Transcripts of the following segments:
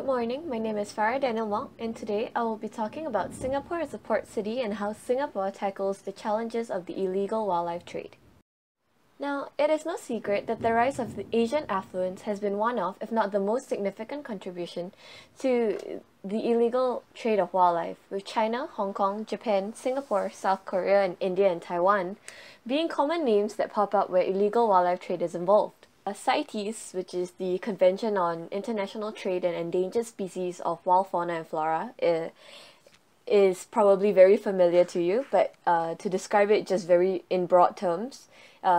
Good morning, my name is Farah Danial, and today I will be talking about Singapore as a port city and how Singapore tackles the challenges of the illegal wildlife trade. Now, it is no secret that the rise of the Asian affluence has been one of, if not the most significant contribution to the illegal trade of wildlife, with China, Hong Kong, Japan, Singapore, South Korea, and India and Taiwan being common names that pop up where illegal wildlife trade is involved. CITES, which is the Convention on International Trade in Endangered Species of Wild Fauna and Flora, is probably very familiar to you, but to describe it just very in broad terms,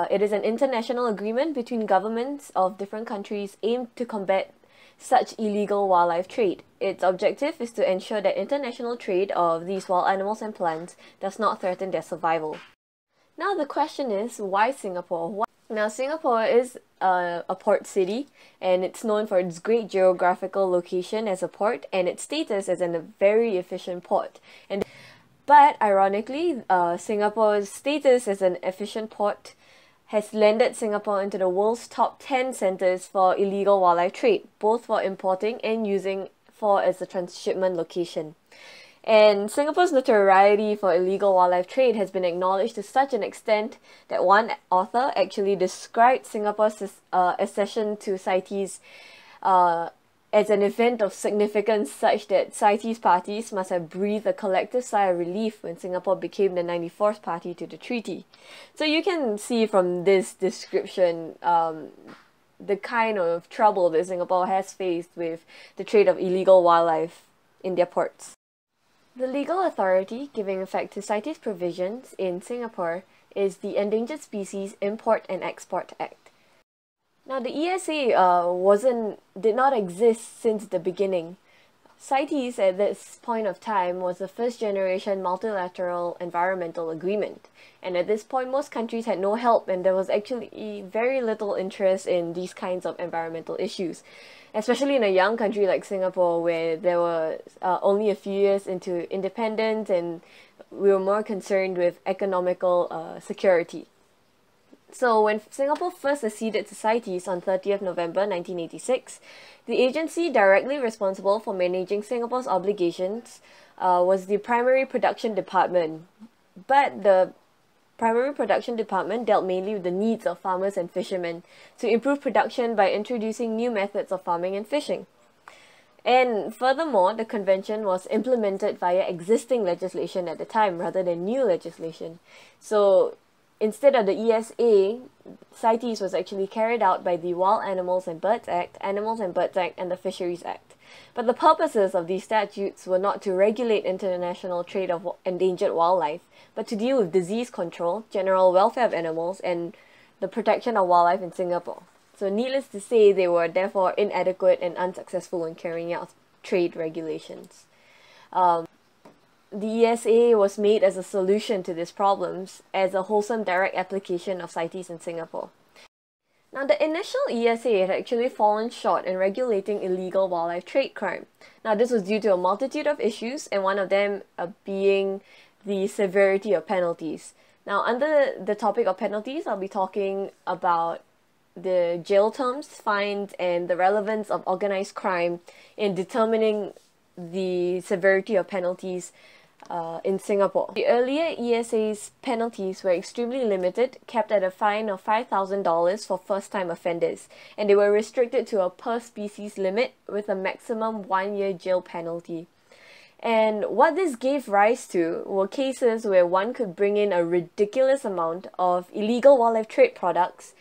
it is an international agreement between governments of different countries aimed to combat such illegal wildlife trade. Its objective is to ensure that international trade of these wild animals and plants does not threaten their survival. Now the question is, why Singapore? Now, Singapore is a port city, and it's known for its great geographical location as a port and its status as a very efficient port. But ironically, Singapore's status as an efficient port has landed Singapore into the world's top 10 centers for illegal wildlife trade, both for importing and using as a transshipment location. And Singapore's notoriety for illegal wildlife trade has been acknowledged to such an extent that one author actually described Singapore's accession to CITES as an event of significance such that CITES parties must have breathed a collective sigh of relief when Singapore became the 94th party to the treaty. So you can see from this description the kind of trouble that Singapore has faced with the trade of illegal wildlife in their ports. The legal authority giving effect to CITES provisions in Singapore is the Endangered Species Import and Export Act. Now, the ESA did not exist since the beginning. CITES at this point of time was the first generation multilateral environmental agreement, and at this point most countries had no help, and there was actually very little interest in these kinds of environmental issues, especially in a young country like Singapore, where there were only a few years into independence and we were more concerned with economical security. So when Singapore first acceded to CITES on 30th November 1986, the agency directly responsible for managing Singapore's obligations was the Primary Production Department. But the Primary Production Department dealt mainly with the needs of farmers and fishermen to improve production by introducing new methods of farming and fishing. And furthermore, the convention was implemented via existing legislation at the time rather than new legislation. So instead of the ESA, CITES was actually carried out by the Wild Animals and Birds Act, Animals and Birds Act, and the Fisheries Act. But the purposes of these statutes were not to regulate international trade of endangered wildlife, but to deal with disease control, general welfare of animals, and the protection of wildlife in Singapore. So needless to say, they were therefore inadequate and unsuccessful in carrying out trade regulations. The ESA was made as a solution to these problems as a wholesome direct application of CITES in Singapore. Now, the initial ESA had actually fallen short in regulating illegal wildlife trade crime. Now, this was due to a multitude of issues, and one of them being the severity of penalties. Now, under the topic of penalties, I'll be talking about the jail terms, fines, and the relevance of organized crime in determining the severity of penalties in Singapore. The earlier ESA's penalties were extremely limited, capped at a fine of $5,000 for first-time offenders, and they were restricted to a per-species limit with a maximum 1-year jail penalty. And what this gave rise to were cases where one could bring in a ridiculous amount of illegal wildlife trade products,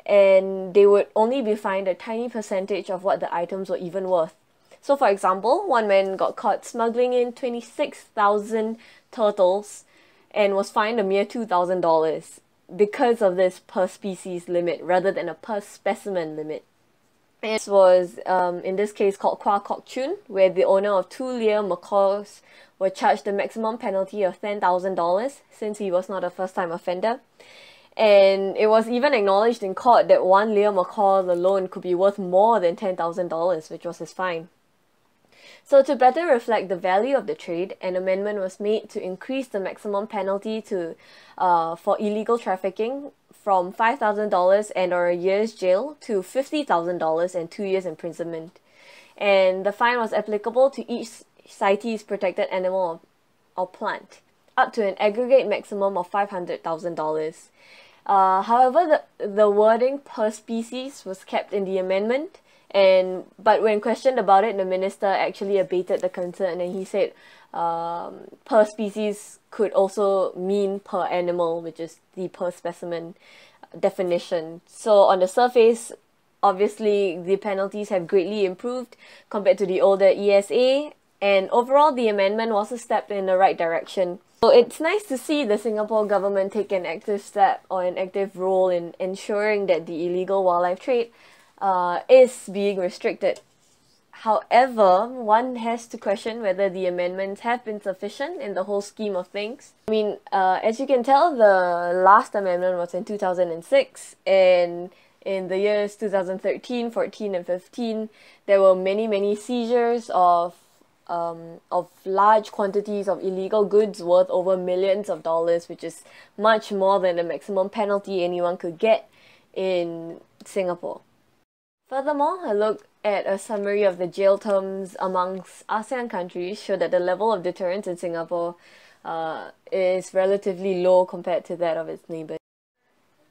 and they would only be fined a tiny percentage of what the items were even worth. So for example, one man got caught smuggling in 26,000 turtles and was fined a mere $2,000 because of this per species limit rather than a per specimen limit. And this was, in this case, called Kwa Kok Chun, where the owner of 2 Lear macaws were charged a maximum penalty of $10,000 since he was not a first-time offender. And it was even acknowledged in court that 1 Lear macaw alone could be worth more than $10,000, which was his fine. So to better reflect the value of the trade, an amendment was made to increase the maximum penalty for illegal trafficking from $5,000 and or a year's jail to $50,000 and 2 years imprisonment. and the fine was applicable to each CITES protected animal or plant, up to an aggregate maximum of $500,000. However, the wording per species was kept in the amendment, but when questioned about it, the minister actually abated the concern, and he said per species could also mean per animal, which is the per specimen definition. So on the surface, obviously the penalties have greatly improved compared to the older ESA, and overall the amendment was a step in the right direction. So it's nice to see the Singapore government take an active step or an active role in ensuring that the illegal wildlife trade is being restricted. However, one has to question whether the amendments have been sufficient in the whole scheme of things. I mean, as you can tell, the last amendment was in 2006, and in the years 2013, 14, and 15, there were many seizures of large quantities of illegal goods worth over millions of dollars, which is much more than the maximum penalty anyone could get in Singapore. Furthermore, a look at a summary of the jail terms amongst ASEAN countries show that the level of deterrence in Singapore is relatively low compared to that of its neighbours.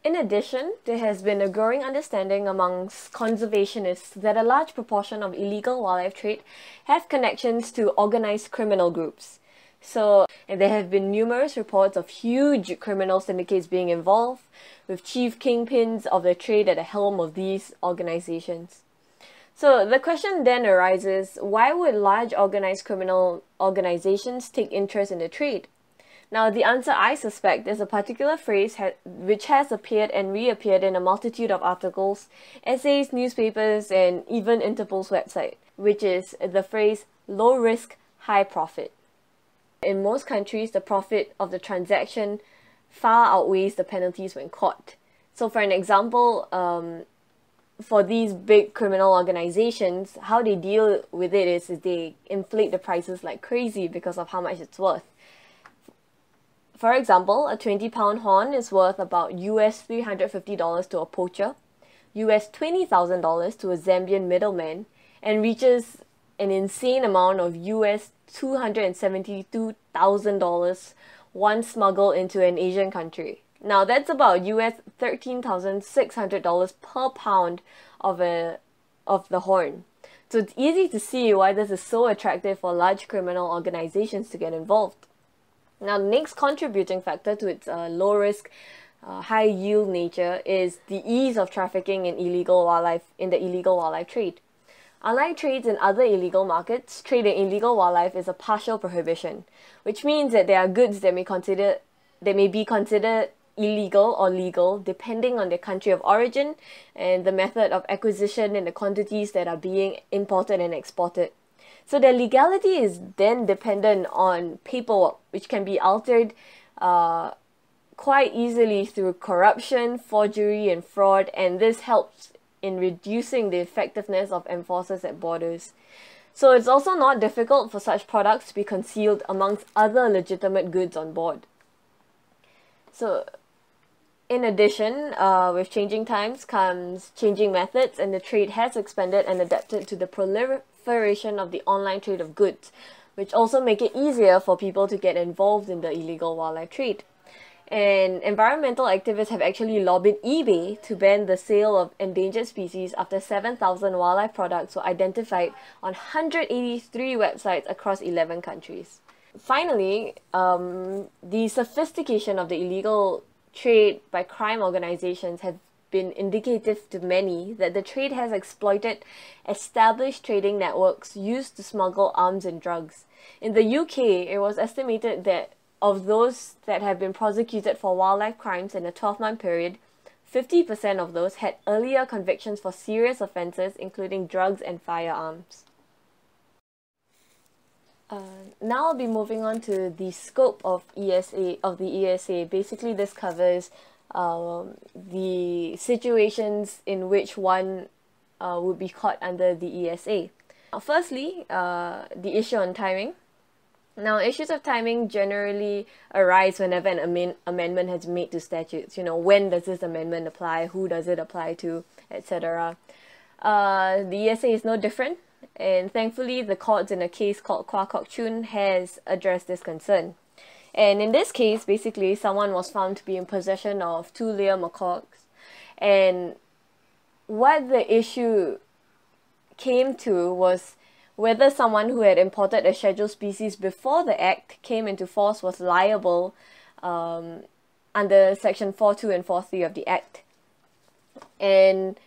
In addition, there has been a growing understanding amongst conservationists that a large proportion of illegal wildlife trade have connections to organised criminal groups. So, and there have been numerous reports of huge criminal syndicates being involved, with chief kingpins of the trade at the helm of these organizations. So the question then arises, why would large organised criminal organizations take interest in the trade? Now, the answer, I suspect, is a particular phrase which has appeared and reappeared in a multitude of articles, essays, newspapers, and even Interpol's website, which is the phrase low risk, high profit. In most countries, the profit of the transaction far outweighs the penalties when caught. So for an example, for these big criminal organizations, how they deal with it is they inflate the prices like crazy because of how much it's worth. For example, a 20-pound horn is worth about US $350 to a poacher, US $20,000 to a Zambian middleman, and reaches an insane amount of US $272,000 once smuggled into an Asian country. Now that's about US $13,600 per pound of the horn. So it's easy to see why this is so attractive for large criminal organizations to get involved. Now, the next contributing factor to its low risk, high yield nature is the ease of trafficking in the illegal wildlife trade. Unlike trades in other illegal markets, trade in illegal wildlife is a partial prohibition, which means that there are goods that may be considered illegal or legal depending on their country of origin and the method of acquisition and the quantities that are being imported and exported. So their legality is then dependent on paperwork, which can be altered quite easily through corruption, forgery, and fraud, and this helps in reducing the effectiveness of enforcers at borders. So it's also not difficult for such products to be concealed amongst other legitimate goods on board. So in addition, with changing times comes changing methods, and the trade has expanded and adapted to the proliferation of the online trade of goods, which also make it easier for people to get involved in the illegal wildlife trade. And environmental activists have actually lobbied eBay to ban the sale of endangered species after 7,000 wildlife products were identified on 183 websites across 11 countries. Finally, the sophistication of the illegal trade by crime organizations have been indicative to many that the trade has exploited established trading networks used to smuggle arms and drugs. In the UK, it was estimated that of those that have been prosecuted for wildlife crimes in a 12-month period, 50% of those had earlier convictions for serious offences, including drugs and firearms. Now I'll be moving on to the scope of the ESA. Basically, this covers the situations in which one would be caught under the ESA. Firstly, the issue on timing. Now, issues of timing generally arise whenever an amendment has been made to statutes. You know, when does this amendment apply? Who does it apply to? Etc. The ESA is no different. And thankfully, the courts in a case called Kwa Kok Chun has addressed this concern. And in this case, basically, someone was found to be in possession of 2 layer macaques. And what the issue came to was whether someone who had imported a scheduled species before the act came into force was liable under section 4.2 and 4.3 of the act. And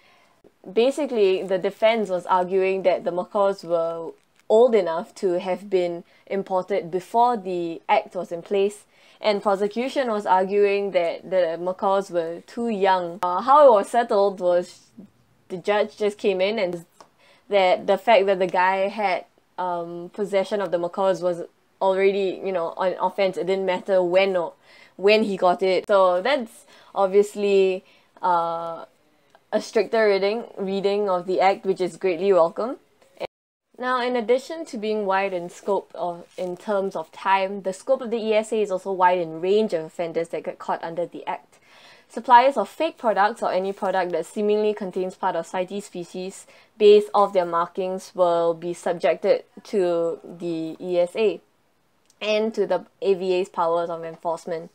basically, the defense was arguing that the macaques were old enough to have been imported before the act was in place, and prosecution was arguing that the macaques were too young. How it was settled was the judge just came in and that the fact that the guy had possession of the macaques was already, you know, an offense. It didn't matter when he got it. So that's obviously a stricter reading of the act, which is greatly welcome. Now, in addition to being wide in scope in terms of time, the scope of the ESA is also wide in range of offenders that get caught under the act. Suppliers of fake products or any product that seemingly contains part of CITES species based off their markings will be subjected to the ESA and to the AVA's powers of enforcement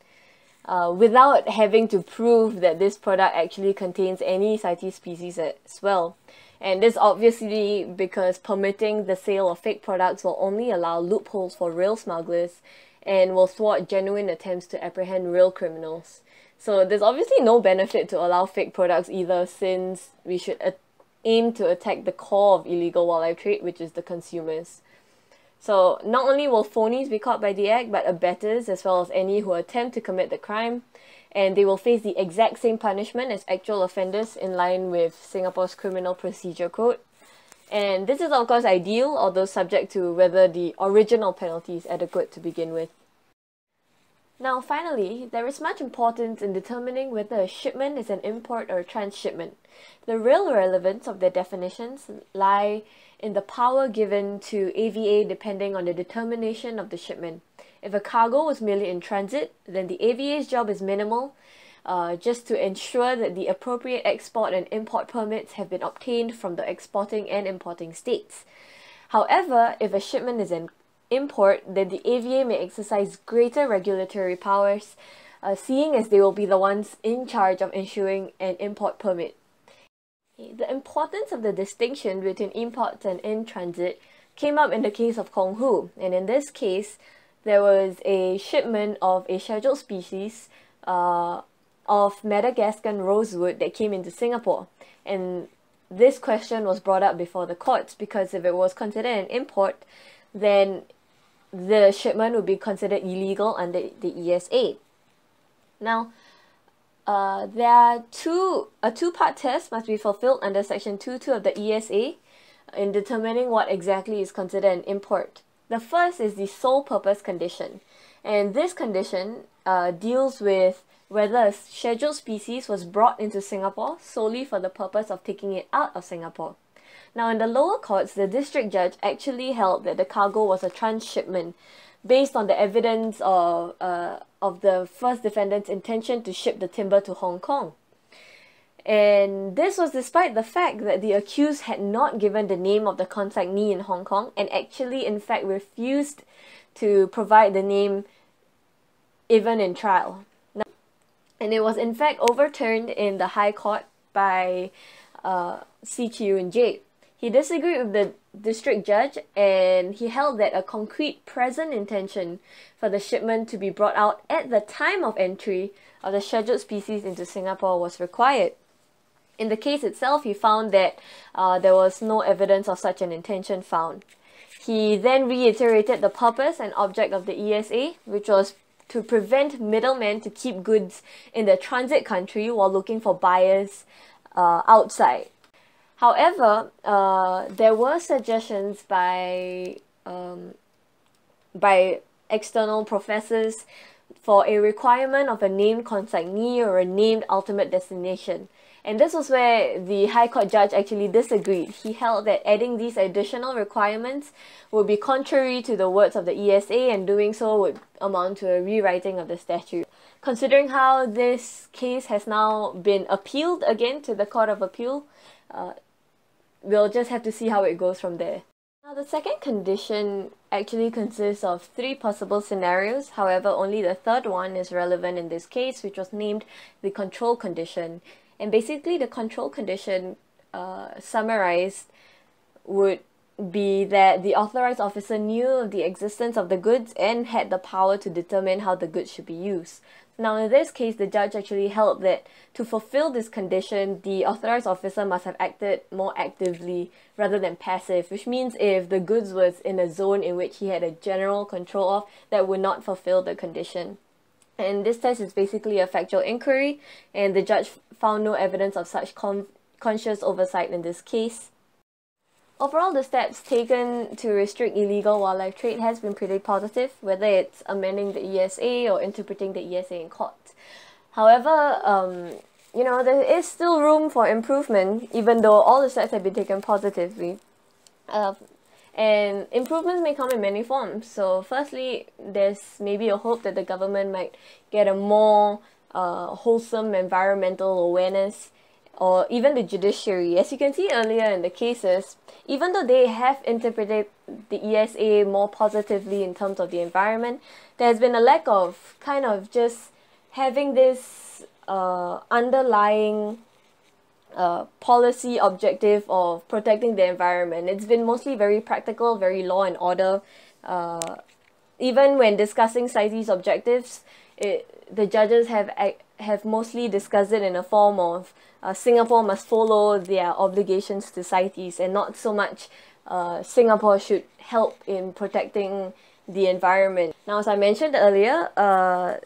without having to prove that this product actually contains any CITES species as well. And this obviously because permitting the sale of fake products will only allow loopholes for real smugglers and will thwart genuine attempts to apprehend real criminals. So there's obviously no benefit to allow fake products either, since we should aim to attack the core of illegal wildlife trade, which is the consumers. So not only will phonies be caught by the act, but abettors as well as any who attempt to commit the crime, and they will face the exact same punishment as actual offenders in line with Singapore's Criminal Procedure Code. And this is of course ideal, although subject to whether the original penalty is adequate to begin with. Now finally, there is much importance in determining whether a shipment is an import or a transshipment. The real relevance of their definitions lie in the power given to AVA depending on the determination of the shipment. If a cargo was merely in transit, then the AVA's job is minimal, just to ensure that the appropriate export and import permits have been obtained from the exporting and importing states. However, if a shipment is an import, then the AVA may exercise greater regulatory powers, seeing as they will be the ones in charge of issuing an import permit. The importance of the distinction between imports and in transit came up in the case of Kong Hu, and in this case, there was a shipment of a scheduled species of Madagascan rosewood that came into Singapore, and this question was brought up before the courts because if it was considered an import, then the shipment would be considered illegal under the ESA. Now, there are a two-part test must be fulfilled under Section 2.2 of the ESA in determining what exactly is considered an import. The first is the sole purpose condition, and this condition deals with whether a scheduled species was brought into Singapore solely for the purpose of taking it out of Singapore. Now, in the lower courts, the district judge actually held that the cargo was a transshipment based on the evidence of the first defendant's intention to ship the timber to Hong Kong. And this was despite the fact that the accused had not given the name of the consignee in Hong Kong and actually in fact refused to provide the name even in trial. Now, and it was in fact overturned in the High Court by CQJ. He disagreed with the district judge and he held that a concrete present intention for the shipment to be brought out at the time of entry of the scheduled species into Singapore was required. In the case itself, he found that there was no evidence of such an intention found. He then reiterated the purpose and object of the ESA, which was to prevent middlemen to keep goods in the transit country while looking for buyers outside. However, there were suggestions by external professors for a requirement of a named consignee or a named ultimate destination. And this was where the High Court judge actually disagreed. He held that adding these additional requirements would be contrary to the words of the ESA, and doing so would amount to a rewriting of the statute. Considering how this case has now been appealed again to the Court of Appeal, we'll just have to see how it goes from there. Now, the second condition actually consists of 3 possible scenarios. However, only the third one is relevant in this case, which was named the control condition. And basically, the control condition summarized would be that the authorized officer knew of the existence of the goods and had the power to determine how the goods should be used. Now, in this case, the judge actually held that to fulfill this condition, the authorized officer must have acted more actively rather than passive, which means if the goods was in a zone in which he had a general control of, that would not fulfill the condition. And this test is basically a factual inquiry, and the judge found no evidence of such conscious oversight in this case. Overall, the steps taken to restrict illegal wildlife trade has been pretty positive, whether it's amending the ESA or interpreting the ESA in court. However, there is still room for improvement, even though all the steps have been taken positively. And improvements may come in many forms. So firstly, there's maybe a hope that the government might get a more wholesome environmental awareness, or even the judiciary. As you can see earlier in the cases, even though they have interpreted the ESA more positively in terms of the environment, there has been a lack of kind of just having this underlying policy objective of protecting the environment. It's been mostly very practical, very law and order. Even when discussing CITES objectives, the judges have mostly discussed it in a form of Singapore must follow their obligations to CITES, and not so much Singapore should help in protecting the environment. Now, as I mentioned earlier, there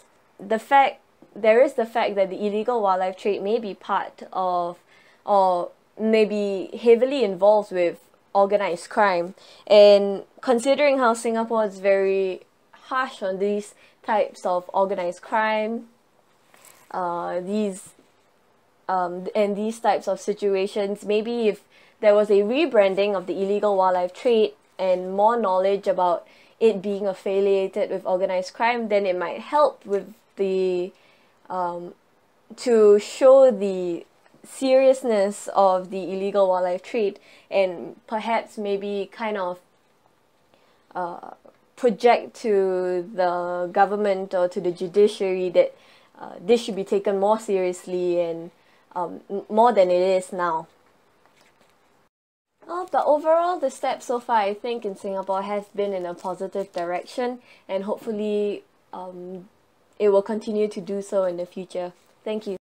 is the fact that the illegal wildlife trade may be part of, or may be heavily involved with, organized crime. And considering how Singapore is very harsh on these types of organized crime, and these types of situations, maybe if there was a rebranding of the illegal wildlife trade and more knowledge about it being affiliated with organized crime, then it might help with the to show the seriousness of the illegal wildlife trade, and perhaps maybe kind of project to the government or to the judiciary that this should be taken more seriously and more than it is now. But overall, the steps so far, I think, in Singapore has been in a positive direction, and hopefully it will continue to do so in the future. Thank you.